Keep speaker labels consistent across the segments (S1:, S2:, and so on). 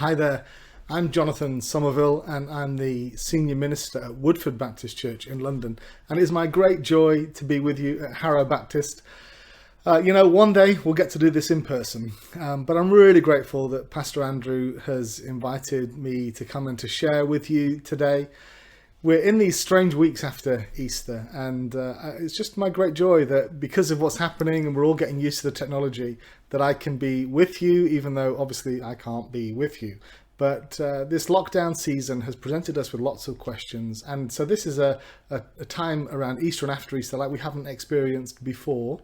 S1: Hi there, I'm Jonathan Somerville and I'm the Senior Minister at Woodford Baptist Church in London, and it is my great joy to be with you at Harrow Baptist. One day we'll get to do this in person, but I'm really grateful that Pastor Andrew has invited me to come and to share with you today. We're in these strange weeks after Easter, and it's just my great joy that because of what's happening and we're all getting used to the technology, that I can be with you, even though obviously I can't be with you. But this lockdown season has presented us with lots of questions, and so this is a time around Easter and after Easter like we haven't experienced before.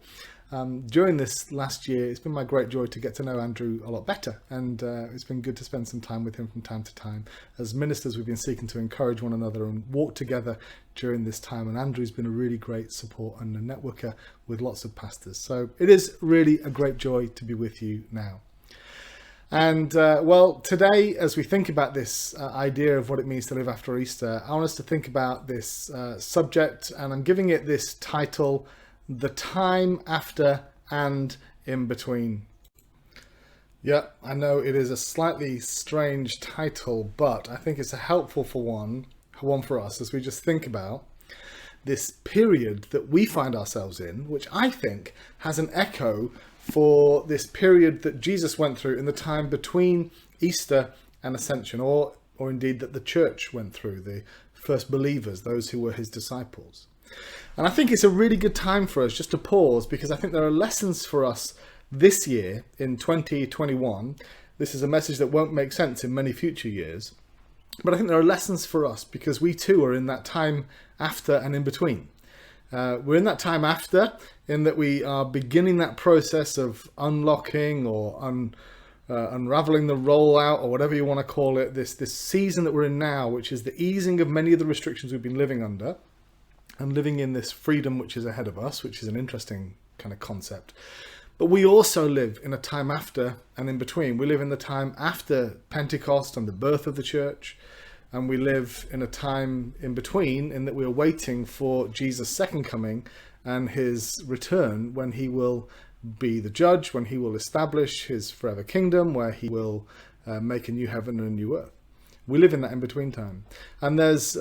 S1: During this last year, it's been my great joy to get to know Andrew a lot better, and it's been good to spend some time with him from time to time. As ministers, we've been seeking to encourage one another and walk together during this time, and Andrew's been a really great support and a networker with lots of pastors. So it is really a great joy to be with you now. And today, as we think about this idea of what it means to live after Easter, I want us to think about this subject, and I'm giving it this title: The Time After and In Between. Yeah, I know it is a slightly strange title, but I think it's a helpful one for us as we just think about this period that we find ourselves in, which I think has an echo for this period that Jesus went through in the time between Easter and Ascension, or indeed that the church went through, the first believers, those who were his disciples. And I think it's a really good time for us just to pause, because I think there are lessons for us this year in 2021. This is a message that won't make sense in many future years, but I think there are lessons for us because we too are in that time after and in between. We're in that time after, in that we are beginning that process of unlocking or unraveling the rollout, or whatever you want to call it, this season that we're in now, which is the easing of many of the restrictions we've been living under, and living in this freedom which is ahead of us, which is an interesting kind of concept. But we also live in a time after and in between. We live in the time after Pentecost and the birth of the church, and we live in a time in between, in that we're waiting for Jesus' second coming and his return, when he will be the judge, when he will establish his forever kingdom, where he will make a new heaven and a new earth. We live in that in-between time. And there's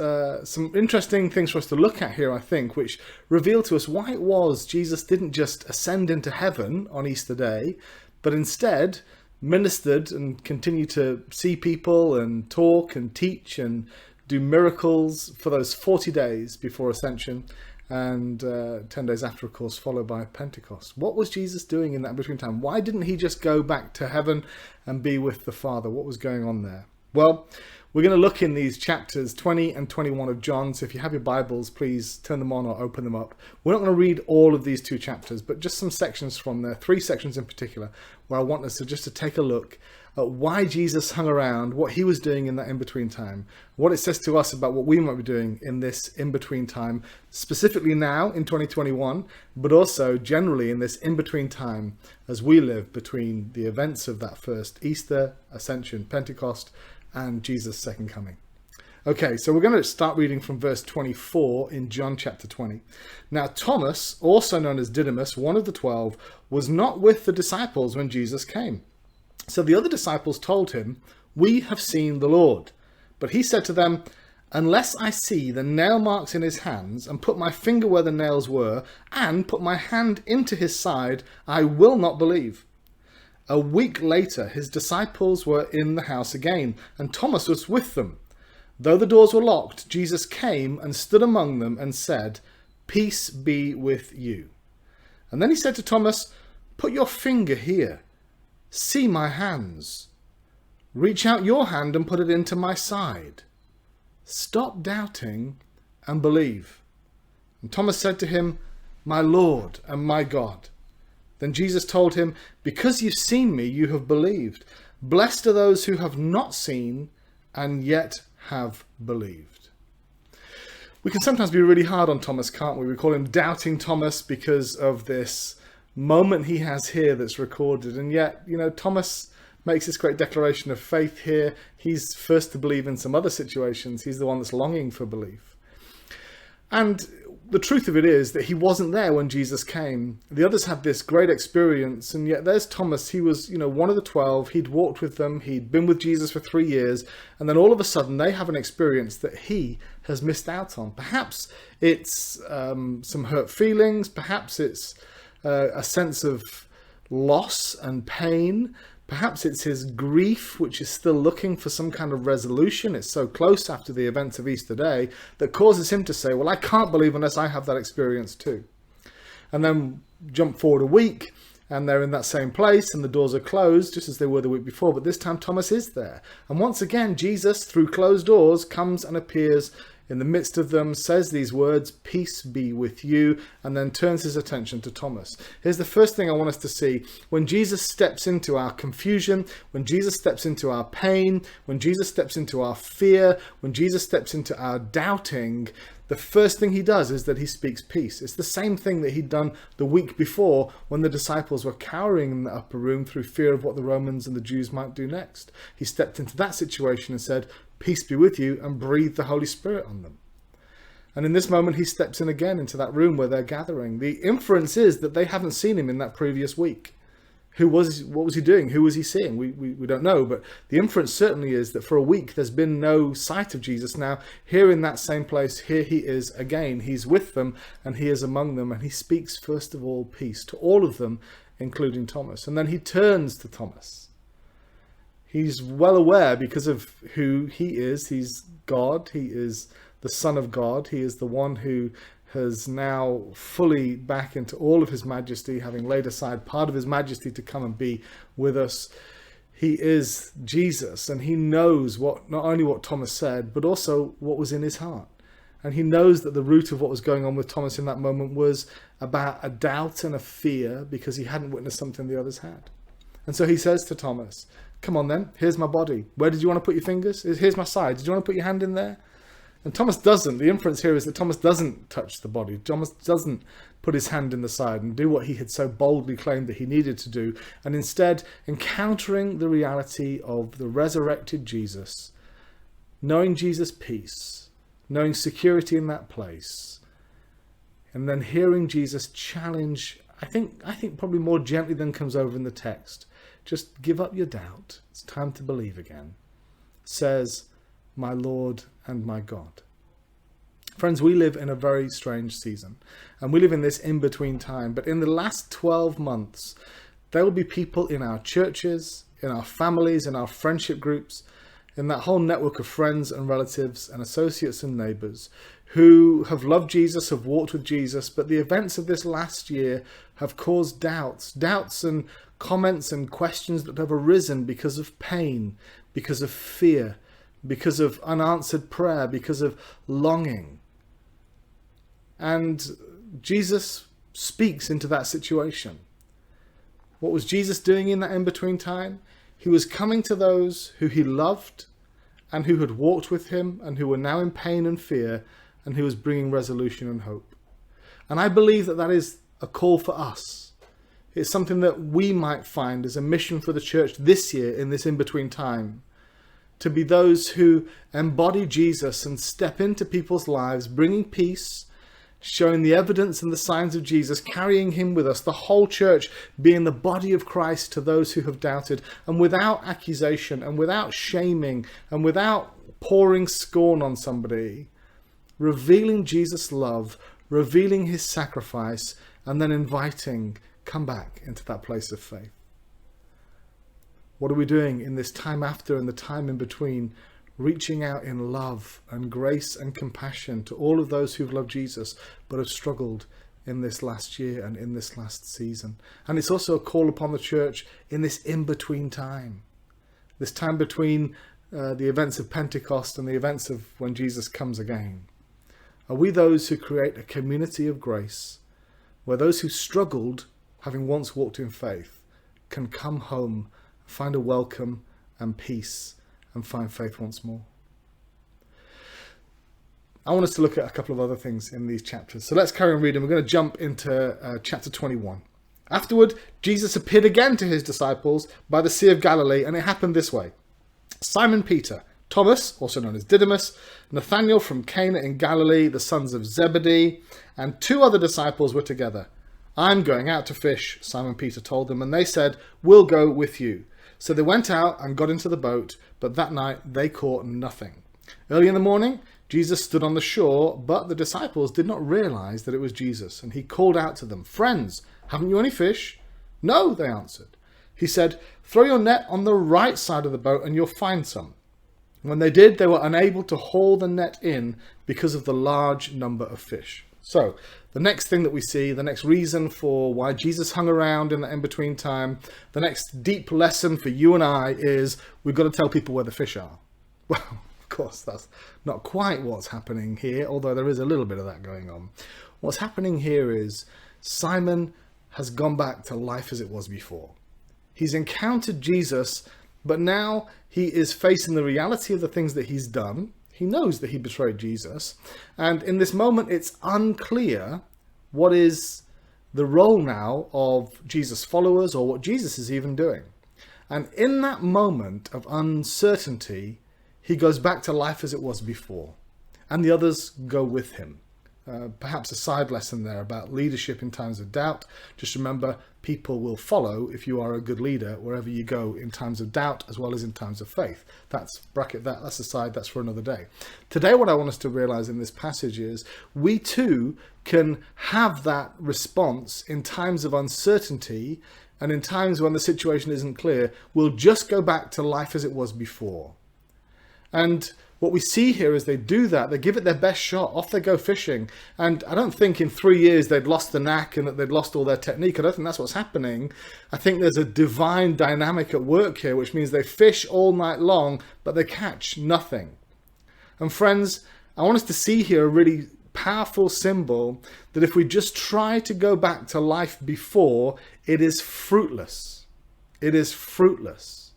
S1: some interesting things for us to look at here, I think, which reveal to us why it was Jesus didn't just ascend into heaven on Easter Day, but instead ministered and continued to see people and talk and teach and do miracles for those 40 days before Ascension, and 10 days after, of course, followed by Pentecost. What was Jesus doing in that in-between time? Why didn't he just go back to heaven and be with the Father? What was going on there? Well, we're going to look in these chapters 20 and 21 of John, so if you have your Bibles, please turn them on or open them up. We're not going to read all of these two chapters, but just some sections from there, 3 sections in particular, where I want us to take a look at why Jesus hung around, what he was doing in that in-between time, what it says to us about what we might be doing in this in-between time, specifically now in 2021, but also generally in this in-between time as we live between the events of that first Easter, Ascension, Pentecost, and Jesus' second coming. Okay, so we're going to start reading from verse 24 in John chapter 20. Now Thomas, also known as Didymus, one of the 12, was not with the disciples when Jesus came. So the other disciples told him, "We have seen the Lord." But he said to them, "Unless I see the nail marks in his hands, and put my finger where the nails were, and put my hand into his side, I will not believe." A week later, his disciples were in the house again, and Thomas was with them. Though the doors were locked, Jesus came and stood among them and said, "Peace be with you." And then he said to Thomas, "Put your finger here. See my hands. Reach out your hand and put it into my side. Stop doubting and believe." And Thomas said to him, "My Lord and my God." Then Jesus told him, "Because you've seen me, you have believed. Blessed are those who have not seen and yet have believed." We can sometimes be really hard on Thomas, can't we? We call him Doubting Thomas because of this moment he has here that's recorded. And yet, Thomas makes this great declaration of faith here. He's first to believe in some other situations. He's the one that's longing for belief. And the truth of it is that he wasn't there when Jesus came. The others had this great experience, and yet there's Thomas. He was, one of the 12. He'd walked with them. He'd been with Jesus for 3 years. And then all of a sudden they have an experience that he has missed out on. Perhaps it's some hurt feelings. Perhaps it's a sense of loss and pain. Perhaps it's his grief, which is still looking for some kind of resolution. It's so close after the events of Easter Day that causes him to say, well, I can't believe unless I have that experience too. And then jump forward a week, and they're in that same place, and the doors are closed, just as they were the week before. But this time Thomas is there. And once again, Jesus, through closed doors, comes and appears in the midst of them, says these words, "Peace be with you," and then turns his attention to Thomas. Here's the first thing I want us to see. When Jesus steps into our confusion, when Jesus steps into our pain, when Jesus steps into our fear, when Jesus steps into our doubting, the first thing he does is that he speaks peace. It's the same thing that he'd done the week before when the disciples were cowering in the upper room through fear of what the Romans and the Jews might do next. He stepped into that situation and said, "Peace be with you," and breathed the Holy Spirit on them. And in this moment, he steps in again into that room where they're gathering. The inference is that they haven't seen him in that previous week. What was he doing? Who was he seeing? We don't know, but the inference certainly is that for a week there's been no sight of Jesus. Now, here in that same place, here he is again. He's with them and he is among them, and he speaks first of all peace to all of them, including Thomas. And then he turns to Thomas. He's well aware, because of who he is. He's God. He is the Son of God. He is the one who has now fully back into all of his majesty, having laid aside part of his majesty to come and be with us. He is Jesus, and he knows not only what Thomas said, but also what was in his heart. And he knows that the root of what was going on with Thomas in that moment was about a doubt and a fear, because he hadn't witnessed something the others had. And so he says to Thomas, "Come on then, here's my body. Where did you want to put your fingers? Here's my side. Did you want to put your hand in there?" And Thomas doesn't. The inference here is that Thomas doesn't touch the body. Thomas doesn't put his hand in the side and do what he had so boldly claimed that he needed to do. And instead, encountering the reality of the resurrected Jesus, knowing Jesus' peace, knowing security in that place, and then hearing Jesus challenge, I think probably more gently than comes over in the text, just give up your doubt. It's time to believe again. Says, "My Lord and my God." Friends, we live in a very strange season, and we live in this in-between time. But in the last 12 months, there will be people in our churches, in our families, in our friendship groups, in that whole network of friends and relatives and associates and neighbours who have loved Jesus, have walked with Jesus, but the events of this last year have caused doubts and comments and questions that have arisen because of pain, because of fear, because of unanswered prayer, because of longing. And Jesus speaks into that situation. What was Jesus doing in that in-between time? He was coming to those who he loved and who had walked with him and who were now in pain and fear, and he was bringing resolution and hope. And I believe that that is a call for us. It's something that we might find as a mission for the church this year in this in-between time, to be those who embody Jesus and step into people's lives, bringing peace, showing the evidence and the signs of Jesus, carrying him with us, the whole church being the body of Christ to those who have doubted, and without accusation and without shaming and without pouring scorn on somebody, revealing Jesus' love, revealing his sacrifice, and then inviting, come back into that place of faith. What are we doing in this time after and the time in between? Reaching out in love and grace and compassion to all of those who've loved Jesus but have struggled in this last year and in this last season. And it's also a call upon the church in this in-between time. This time between the events of Pentecost and the events of when Jesus comes again. Are we those who create a community of grace where those who struggled, having once walked in faith, can come home, find a welcome and peace, and find faith once more? I want us to look at a couple of other things in these chapters. So let's carry on reading. We're going to jump into chapter 21. Afterward, Jesus appeared again to his disciples by the Sea of Galilee, and it happened this way. Simon Peter, Thomas, also known as Didymus, Nathanael from Cana in Galilee, the sons of Zebedee, and 2 other disciples were together. "I'm going out to fish," Simon Peter told them, and they said, "We'll go with you." So they went out and got into the boat, but that night they caught nothing. Early in the morning, Jesus stood on the shore, but the disciples did not realize that it was Jesus, and he called out to them, "Friends, haven't you any fish?" "No," they answered. He said, "Throw your net on the right side of the boat and you'll find some." When they did, they were unable to haul the net in because of the large number of fish. So, the next thing that we see, the next reason for why Jesus hung around in the in-between time, the next deep lesson for you and I is we've got to tell people where the fish are. Well, of course, that's not quite what's happening here, although there is a little bit of that going on. What's happening here is Simon has gone back to life as it was before. He's encountered Jesus, but now he is facing the reality of the things that he's done. He knows that he betrayed Jesus. And in this moment, it's unclear what is the role now of Jesus' followers or what Jesus is even doing. And in that moment of uncertainty, he goes back to life as it was before. And the others go with him. Perhaps a side lesson there about leadership in times of doubt. Just remember, people will follow if you are a good leader wherever you go in times of doubt as well as in times of faith. That's aside, that's for another day. Today, what I want us to realize in this passage is we too can have that response in times of uncertainty and in times when the situation isn't clear. We'll just go back to life as it was before. And what we see here is they do that, they give it their best shot, off they go fishing. And I don't think in 3 years they'd lost the knack and that they'd lost all their technique. I don't think that's what's happening. I think there's a divine dynamic at work here, which means they fish all night long, but they catch nothing. And friends, I want us to see here a really powerful symbol that if we just try to go back to life before, it is fruitless. It is fruitless.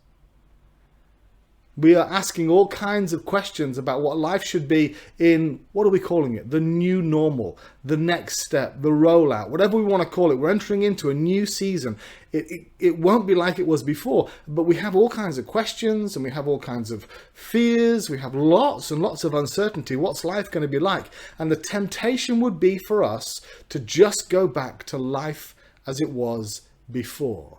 S1: We are asking all kinds of questions about what life should be in, what are we calling it? The new normal, the next step, the rollout, whatever we want to call it. We're entering into a new season. It won't be like it was before, but we have all kinds of questions and we have all kinds of fears. We have lots and lots of uncertainty. What's life going to be like? And the temptation would be for us to just go back to life as it was before.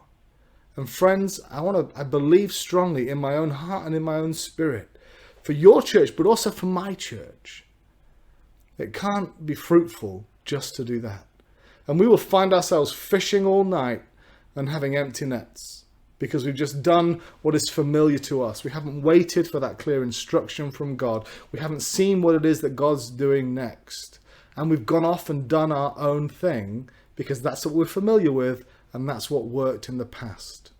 S1: And friends, I believe strongly in my own heart and in my own spirit, for your church, but also for my church, it can't be fruitful just to do that. And we will find ourselves fishing all night and having empty nets because we've just done what is familiar to us. We haven't waited for that clear instruction from God. We haven't seen what it is that God's doing next. And we've gone off and done our own thing because that's what we're familiar with. And that's what worked in the past.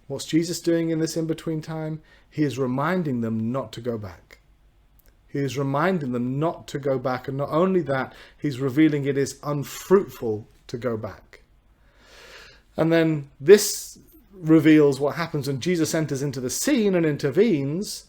S1: What's Jesus doing in this in-between time? He is reminding them not to go back. He is reminding them not to go back. And not only that, he's revealing it is unfruitful to go back. And then this reveals what happens when Jesus enters into the scene and intervenes.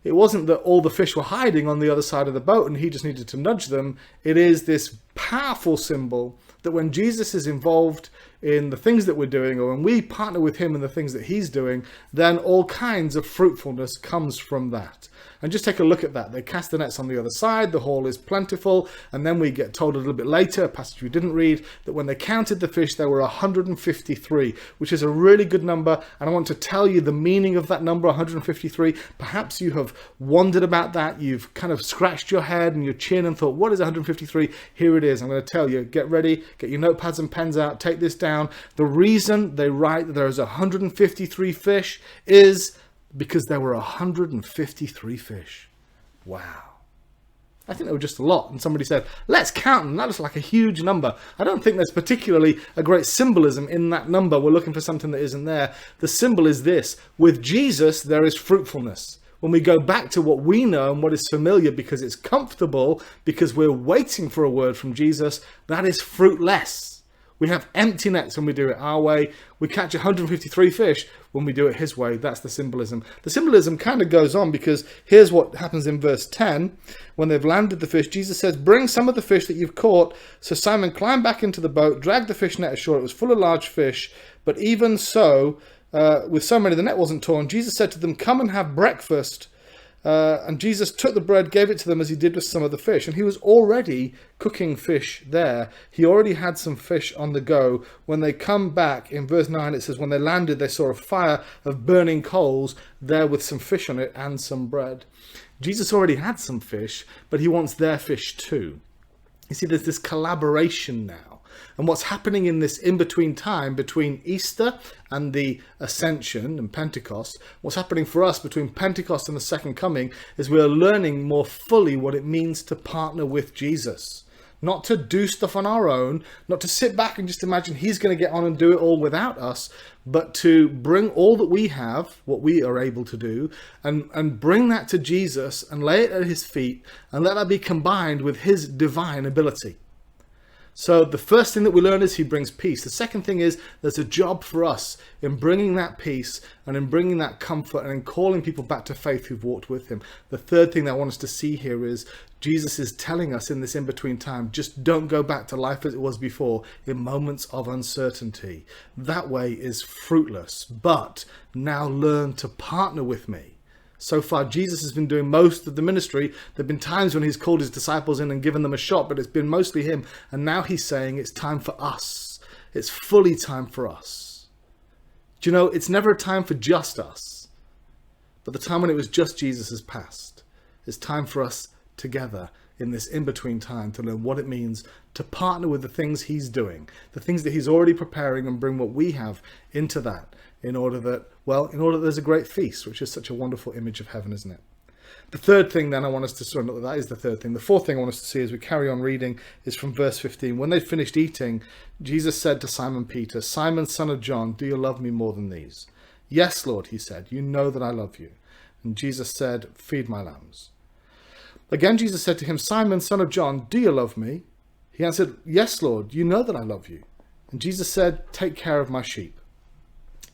S1: It wasn't that all the fish were hiding on the other side of the boat and he just needed to nudge them. It is this powerful symbol that when Jesus is involved in the things that we're doing, or when we partner with him in the things that he's doing, then all kinds of fruitfulness comes from that. And just take a look at that. They cast the nets on the other side, the haul is plentiful, and then we get told a little bit later, a passage we didn't read, that when they counted the fish, there were 153, which is a really good number, and I want to tell you the meaning of that number, 153. Perhaps you have wondered about that, you've kind of scratched your head and your chin and thought, what is 153? Here it is. I'm going to tell you, get ready, get your notepads and pens out, take this down. The reason they write that there is 153 fish is because there were 153 fish. Wow. I think they were just a lot. And somebody said, let's count them. That looks like a huge number. I don't think there's particularly a great symbolism in that number. We're looking for something that isn't there. The symbol is this. With Jesus, there is fruitfulness. When we go back to what we know and what is familiar because it's comfortable, because we're waiting for a word from Jesus, that is fruitless. We have empty nets when we do it our way. We catch 153 fish when we do it his way. That's the symbolism. The symbolism kind of goes on because here's what happens in verse 10. When they've landed the fish, Jesus says, bring some of the fish that you've caught. So Simon climbed back into the boat, dragged the fish net ashore. It was full of large fish. But even so, with so many the net wasn't torn. Jesus said to them, "Come and have breakfast." And Jesus took the bread, gave it to them as he did with some of the fish. And he was already cooking fish there. He already had some fish on the go. When they come back, in verse 9, it says, when they landed, they saw a fire of burning coals there with some fish on it and some bread. Jesus already had some fish, but he wants their fish too. You see, there's this collaboration now. And what's happening in this in-between time between Easter and the Ascension and Pentecost, what's happening for us between Pentecost and the Second Coming is we're learning more fully what it means to partner with Jesus. Not to do stuff on our own, not to sit back and just imagine he's going to get on and do it all without us, but to bring all that we have, what we are able to do, and bring that to Jesus and lay it at his feet and let that be combined with his divine ability. So the first thing that we learn is he brings peace. The second thing is there's a job for us in bringing that peace and in bringing that comfort and in calling people back to faith who've walked with him. The third thing that I want us to see here is Jesus is telling us in this in-between time, just don't go back to life as it was before in moments of uncertainty. That way is fruitless, but now learn to partner with me. So far, Jesus has been doing most of the ministry. There have been times when he's called his disciples in and given them a shot, but it's been mostly him. And now he's saying it's time for us. It's fully time for us. Do you know, it's never a time for just us. But the time when it was just Jesus has passed. It's time for us together in this in-between time to learn what it means to partner with the things he's doing, the things that he's already preparing, and bring what we have into that in order that there's a great feast, which is such a wonderful image of heaven, isn't it? The third thing then I want us to see, that is the third thing. The fourth thing I want us to see as we carry on reading is from verse 15. When they finished eating, Jesus said to Simon Peter, "Simon, son of John, do you love me more than these?" "Yes, Lord," he said, "you know that I love you." And Jesus said, "Feed my lambs." Again, Jesus said to him, "Simon, son of John, do you love me?" He answered, "Yes, Lord, you know that I love you." And Jesus said, "Take care of my sheep."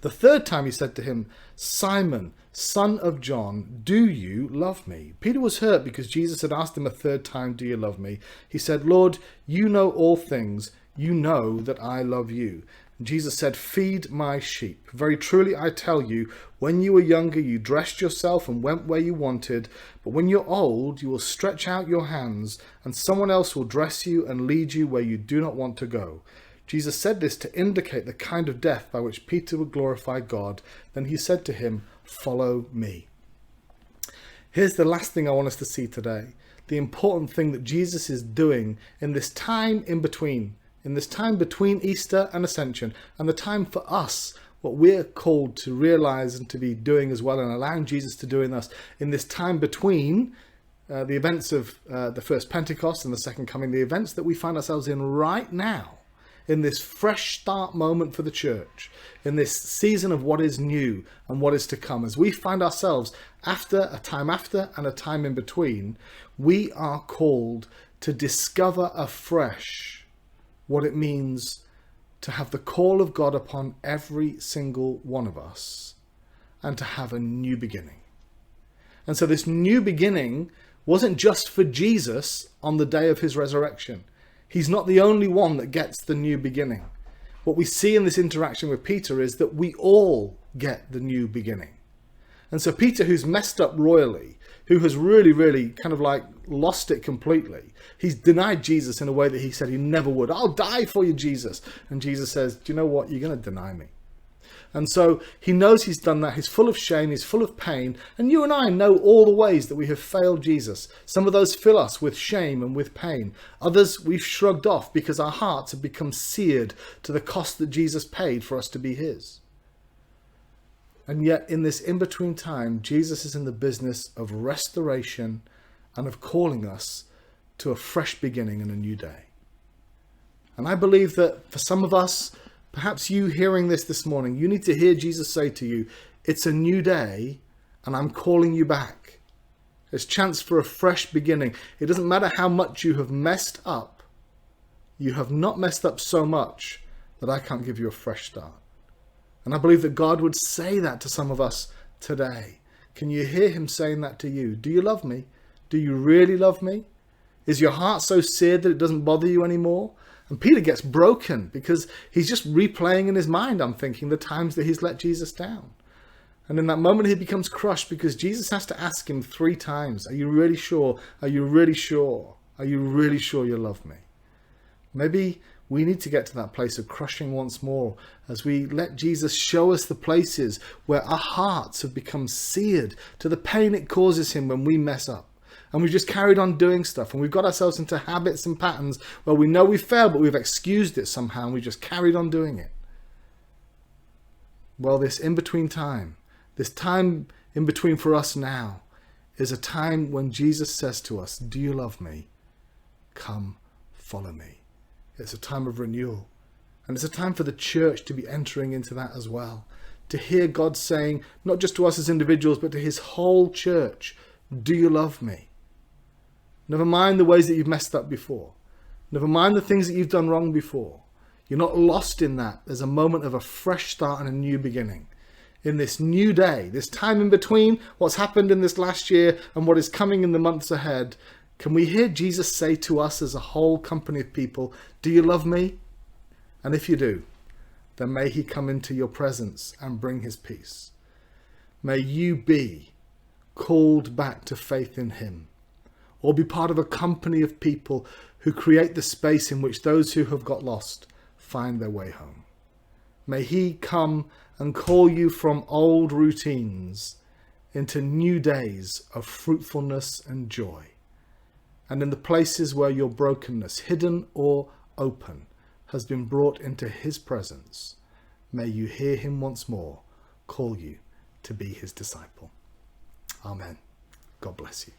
S1: The third time he said to him, "Simon, son of John, do you love me?" Peter was hurt because Jesus had asked him a third time, "Do you love me?" He said, "Lord, you know all things. You know that I love you." And Jesus said, "Feed my sheep. Very truly I tell you, when you were younger, you dressed yourself and went where you wanted. But when you're old, you will stretch out your hands, and someone else will dress you and lead you where you do not want to go." Jesus said this to indicate the kind of death by which Peter would glorify God. Then he said to him, "Follow me." Here's the last thing I want us to see today. The important thing that Jesus is doing in this time in between Easter and Ascension, and the time for us, what we're called to realize and to be doing as well, and allowing Jesus to do in us in this time between the events of the first Pentecost and the second coming, the events that we find ourselves in right now, in this fresh start moment for the church, in this season of what is new and what is to come. As we find ourselves after and a time in between, we are called to discover afresh what it means to have the call of God upon every single one of us and to have a new beginning. And so this new beginning wasn't just for Jesus on the day of his resurrection. He's not the only one that gets the new beginning. What we see in this interaction with Peter is that we all get the new beginning. And so Peter, who's messed up royally, who has really, really kind of like lost it completely, he's denied Jesus in a way that he said he never would. "I'll die for you, Jesus." And Jesus says, "Do you know what? You're going to deny me." And so he knows he's done that. He's full of shame. He's full of pain. And you and I know all the ways that we have failed Jesus. Some of those fill us with shame and with pain. Others we've shrugged off because our hearts have become seared to the cost that Jesus paid for us to be his. And yet in this in-between time, Jesus is in the business of restoration and of calling us to a fresh beginning and a new day. And I believe that for some of us, perhaps you hearing this morning, you need to hear Jesus say to you, "It's a new day and I'm calling you back." There's chance for a fresh beginning. It doesn't matter how much you have messed up. You have not messed up so much that I can't give you a fresh start. And I believe that God would say that to some of us today. Can you hear him saying that to you? Do you love me? Do you really love me? Is your heart so seared that it doesn't bother you anymore? And Peter gets broken because he's just replaying in his mind, I'm thinking, the times that he's let Jesus down. And in that moment, he becomes crushed because Jesus has to ask him 3 times, are you really sure? Are you really sure? Are you really sure you love me? Maybe we need to get to that place of crushing once more as we let Jesus show us the places where our hearts have become seared to the pain it causes him when we mess up. And we've just carried on doing stuff, and we've got ourselves into habits and patterns where we know we failed, but we've excused it somehow, and we just carried on doing it. Well, this in-between time, this time in between for us now, is a time when Jesus says to us, do you love me? Come, follow me. It's a time of renewal. And it's a time for the church to be entering into that as well. To hear God saying, not just to us as individuals, but to his whole church, do you love me? Never mind the ways that you've messed up before. Never mind the things that you've done wrong before. You're not lost in that. There's a moment of a fresh start and a new beginning. In this new day, this time in between what's happened in this last year and what is coming in the months ahead, can we hear Jesus say to us as a whole company of people, do you love me? And if you do, then may he come into your presence and bring his peace. May you be called back to faith in him, or be part of a company of people who create the space in which those who have got lost find their way home. May he come and call you from old routines into new days of fruitfulness and joy. And in the places where your brokenness, hidden or open, has been brought into his presence, may you hear him once more call you to be his disciple. Amen. God bless you.